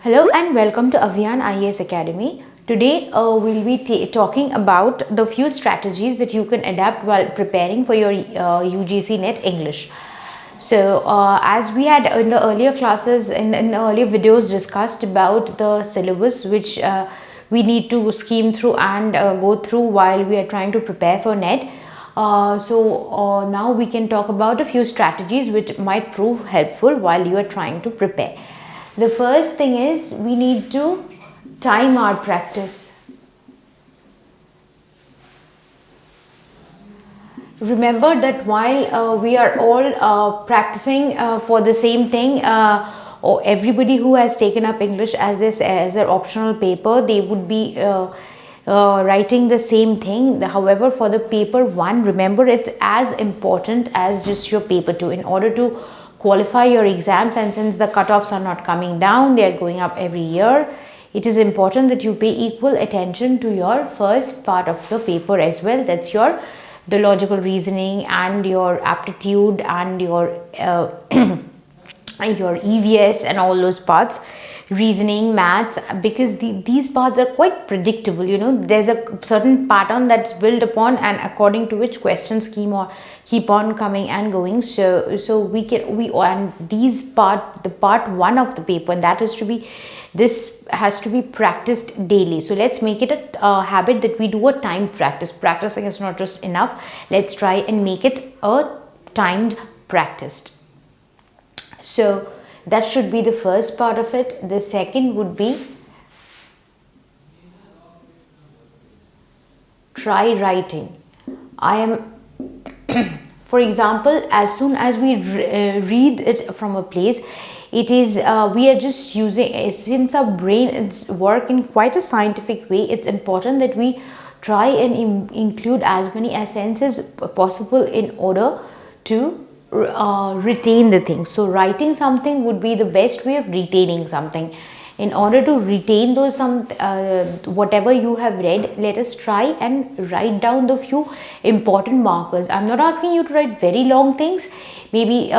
Hello and welcome to Avian IAS Academy. Today we'll be talking about the few strategies that you can adapt while preparing for your UGC NET English. So as we had in the earlier classes, in the earlier videos discussed about the syllabus which we need to skim through and go through while we are trying to prepare for NET. Now we can talk about a few strategies which might prove helpful while you are trying to prepare. The first thing is we need to time our practice. Remember that while we are all practicing for the same thing, or everybody who has taken up English as an optional paper, they would be writing the same thing. However, for the paper 1, remember it's as important as just your paper 2. In order to qualify your exams, and since the cutoffs are not coming down, they are going up every year, it is important that you pay equal attention to your first part of the paper as well. That's the logical reasoning and your aptitude and your your EVS and all those parts, reasoning, maths, because these parts are quite predictable. There's a certain pattern that's built upon, and according to which questions keep on coming and going. So and the part 1 of the paper, that is to be, this has to be practiced daily. So let's make it a habit that we do a timed practice. Practicing is not just enough. Let's try and make it a timed practice. So that should be the first part of it. The second would be try writing. For example, as soon as we read it from a place, it is we are just using, since our brain is work in quite a scientific way, it's important that we try and include as many senses possible in order to retain the thing. So writing something would be the best way of retaining something. In order to retain those whatever you have read, let us try and write down the few important markers. I'm not asking you to write very long things. Maybe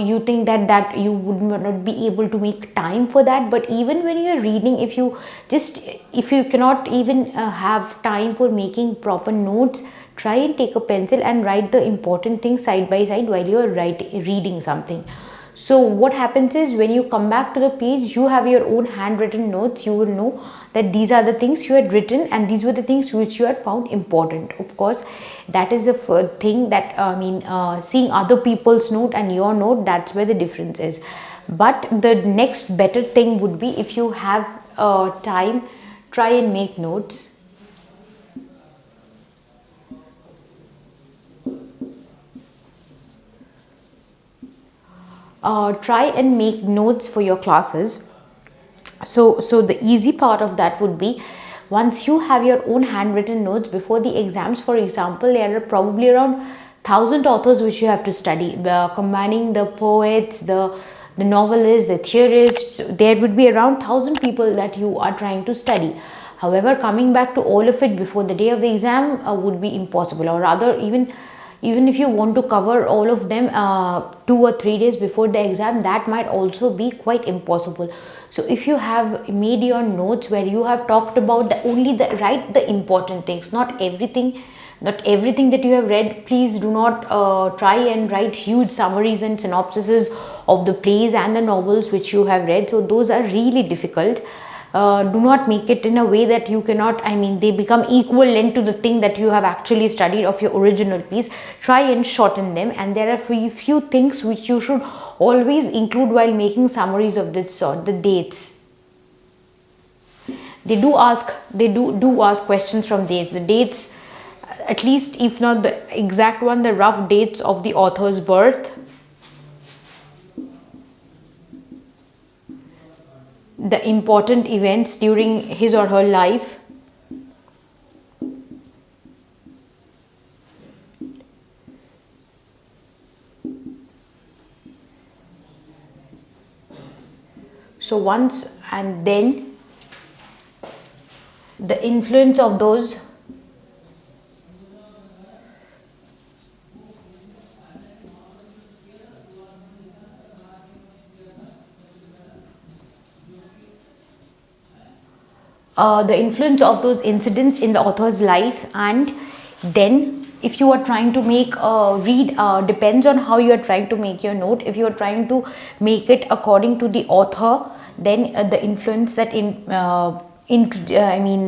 you think that you would not be able to make time for that, but even when you are reading, if you cannot even have time for making proper notes, try and take a pencil and write the important things side by side while you are reading something. So what happens is, when you come back to the page, you have your own handwritten notes. You will know that these are the things you had written and these were the things which you had found important. Of course, that is a thing that seeing other people's note and your note, that's where the difference is. But the next better thing would be, if you have time, try and make notes. Try and make notes for your classes. So the easy part of that would be, once you have your own handwritten notes before the exams. For example, there are probably around 1,000 authors which you have to study, combining the poets, the novelists, the theorists. There would be around 1,000 people that you are trying to study. However, coming back to all of it before the day of the exam would be impossible, or rather, even if you want to cover all of them 2 or 3 days before the exam, that might also be quite impossible. So if you have made your notes where you have talked about write the important things, not everything that you have read. Please do not try and write huge summaries and synopsises of the plays and the novels which you have read. So those are really difficult. Do not make it in a way that you cannot, they become equivalent to the thing that you have actually studied of your original piece. Try and shorten them, and there are few things which you should always include while making summaries of this sort. The dates. They do ask questions from dates. The dates, at least if not the exact one, the rough dates of the author's birth, the important events during his or her life, so once, and then the influence of those the influence of those incidents in the author's life. And then if you are trying to make a read, depends on how you are trying to make your note. If you are trying to make it according to the author, then the influence that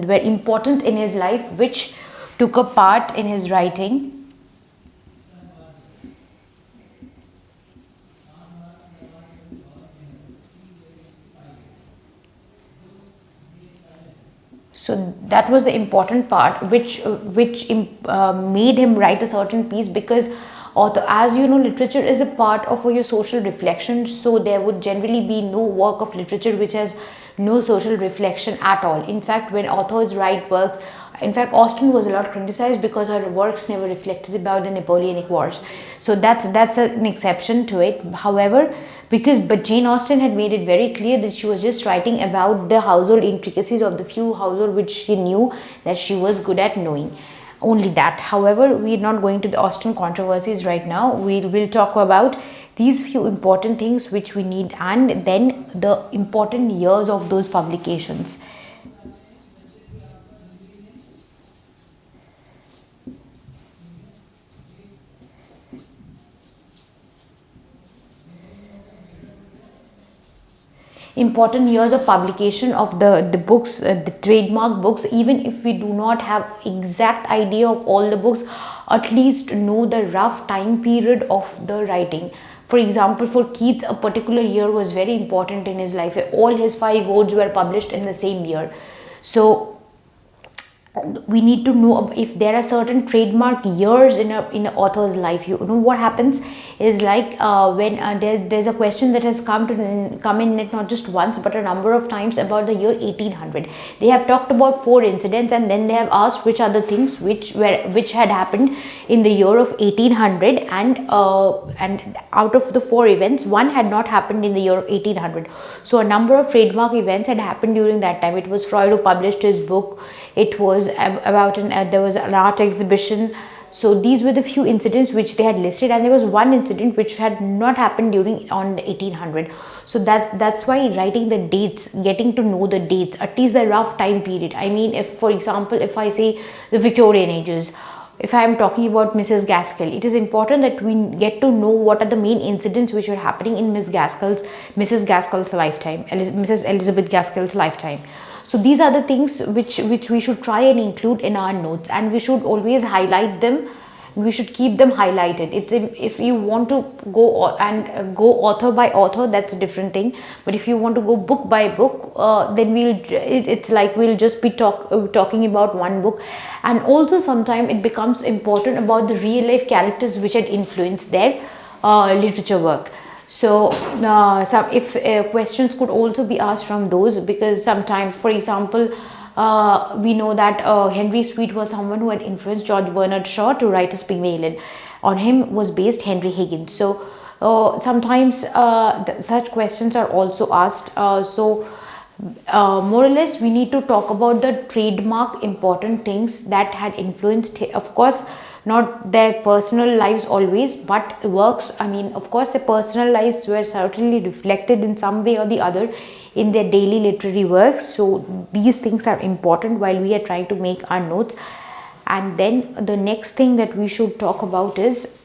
were important in his life, which took a part in his writing. So that was the important part, which made him write a certain piece. Because author, as you know, literature is a part of your social reflection, so there would generally be no work of literature which has no social reflection at all. In fact, when authors write works, in fact, Austen was a lot criticized because her works never reflected about the Napoleonic Wars. So that's an exception to it. However, but Jane Austen had made it very clear that she was just writing about the household intricacies of the few household which she knew that she was good at knowing. Only that. However, we're not going to the Austen controversies right now. We will talk about these few important things which we need, and then the important years of those publications. Important years of publication of the books, the trademark books. Even if we do not have exact idea of all the books, at least know the rough time period of the writing. For example, for Keats, a particular year was very important in his life. All his 5 odes were published in the same year. So we need to know if there are certain trademark years in an author's life. You know what happens is, like, when there's a question that has come in it not just once but a number of times about the year 1800. They have talked about 4 incidents, and then they have asked which are the things which had happened in the year of 1800, and out of the 4 events, one had not happened in the year of 1800. So a number of trademark events had happened during that time. It was Freud who published his book. It was about there was an art exhibition. So these were the few incidents which they had listed, and there was one incident which had not happened during on 1800. So that's why writing the dates, getting to know the dates, at least the rough time period. I mean, if, for example, if I say the Victorian ages, if I am talking about Mrs. Gaskell, it is important that we get to know what are the main incidents which were happening in Mrs. Gaskell's lifetime, Mrs. Elizabeth Gaskell's lifetime. So these are the things which we should try and include in our notes, and we should always highlight them. We should keep them highlighted. If you want to go author by author, that's a different thing. But if you want to go book by book, then it's like we'll just be talking about one book. And also sometimes it becomes important about the real life characters which had influenced their literature work. So if questions could also be asked from those, because sometimes, for example, we know that Henry Sweet was someone who had influenced George Bernard Shaw to write *A Pygmalion*. On him was based Henry Higgins. So sometimes such questions are also asked. More or less, we need to talk about the trademark important things that had influenced, of course, not their personal lives always, but works. I mean, of course, their personal lives were certainly reflected in some way or the other in their daily literary works. So these things are important while we are trying to make our notes. And then the next thing that we should talk about is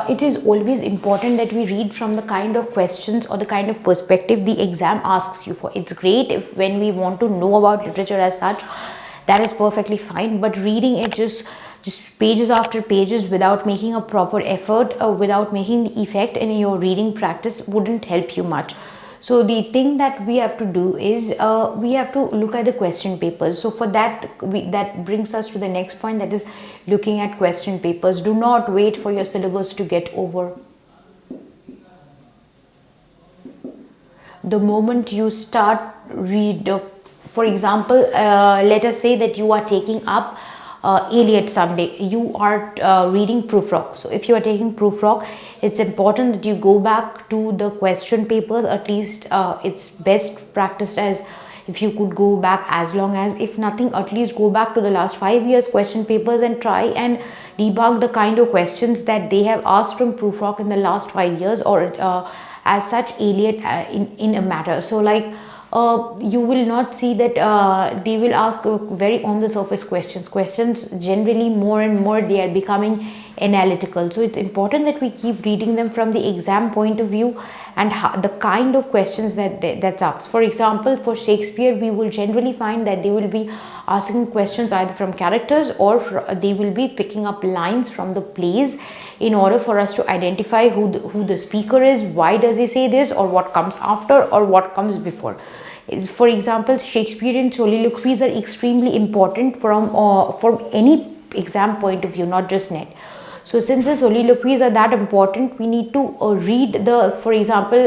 it is always important that we read from the kind of questions or the kind of perspective the exam asks you for. It's great if when we want to know about literature as such, that is perfectly fine. But reading it just pages after pages without making a proper effort, without making the effect in your reading practice, wouldn't help you much. So the thing that we have to do is we have to look at the question papers. So for that, that brings us to the next point, that is looking at question papers. Do not wait for your syllabus to get over. The moment you start for example, let us say that you are taking up Eliot someday, you are reading Prufrock. So if you are taking Prufrock, it's important that you go back to the question papers. At least it's best practiced as if you could go back as long as, if nothing, at least go back to the last 5 years question papers and try and debug the kind of questions that they have asked from Prufrock in the last 5 years, or as such Eliot in a matter. So like you will not see that they will ask very on the surface questions generally more and more they are becoming analytical. So it's important that we keep reading them from the exam point of view and the kind of questions that's asked. For example, for Shakespeare, we will generally find that they will be asking questions either from characters, or they will be picking up lines from the plays in order for us to identify who the speaker is, why does he say this, or what comes after, or what comes before. For example, Shakespearean soliloquies are extremely important from any exam point of view, not just NET. So since the soliloquies are that important, we need to read for example,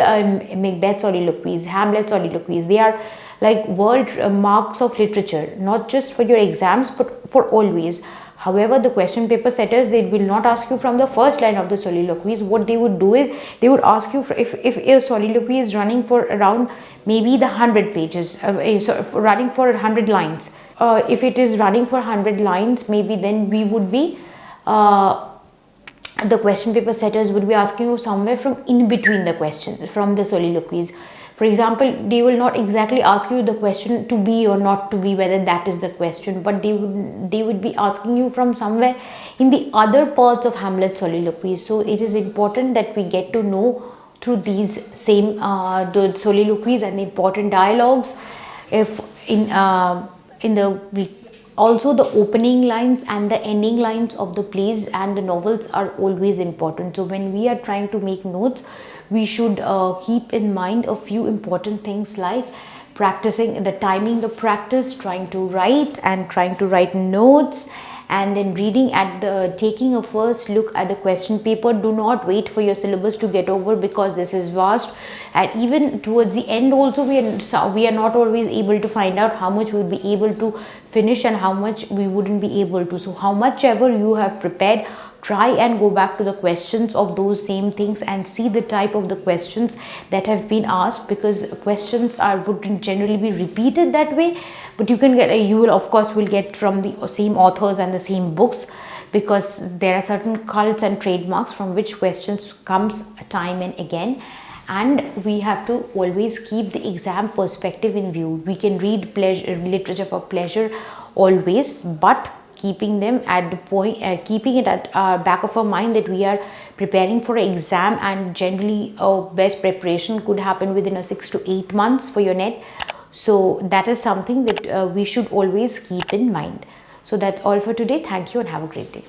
Macbeth soliloquies, Hamlet soliloquies. They are like world marks of literature, not just for your exams, but for always. However, the question paper setters, they will not ask you from the first line of the soliloquies. What they would do is, they would ask you if a soliloquy is running for around maybe the 100 pages, running for 100 lines. If it is running for 100 lines, maybe then we would be the question paper setters would be asking you somewhere from in between the questions from the soliloquies. For example, they will not exactly ask you the question to be or not to be, whether that is the question, but they would be asking you from somewhere in the other parts of Hamlet soliloquies. So it is important that we get to know through these same the soliloquies and the important dialogues. If also the opening lines and the ending lines of the plays and the novels are always important. So when we are trying to make notes, we should keep in mind a few important things, like practicing the timing, the practice, trying to write notes, and then taking a first look at the question paper. Do not wait for your syllabus to get over, because this is vast, and even towards the end also we are not always able to find out how much we will be able to finish and how much we wouldn't be able to. So how much ever you have prepared, try and go back to the questions of those same things and see the type of the questions that have been asked, because questions wouldn't generally be repeated that way, but you will of course get from the same authors and the same books, because there are certain cults and trademarks from which questions comes time and again. And we have to always keep the exam perspective in view. We can read literature for pleasure always, but keeping them at the point, keeping it at back of our mind that we are preparing for an exam, and generally best preparation could happen within 6 to 8 months for your NET. So that is something that we should always keep in mind. So that's all for today. Thank you and have a great day.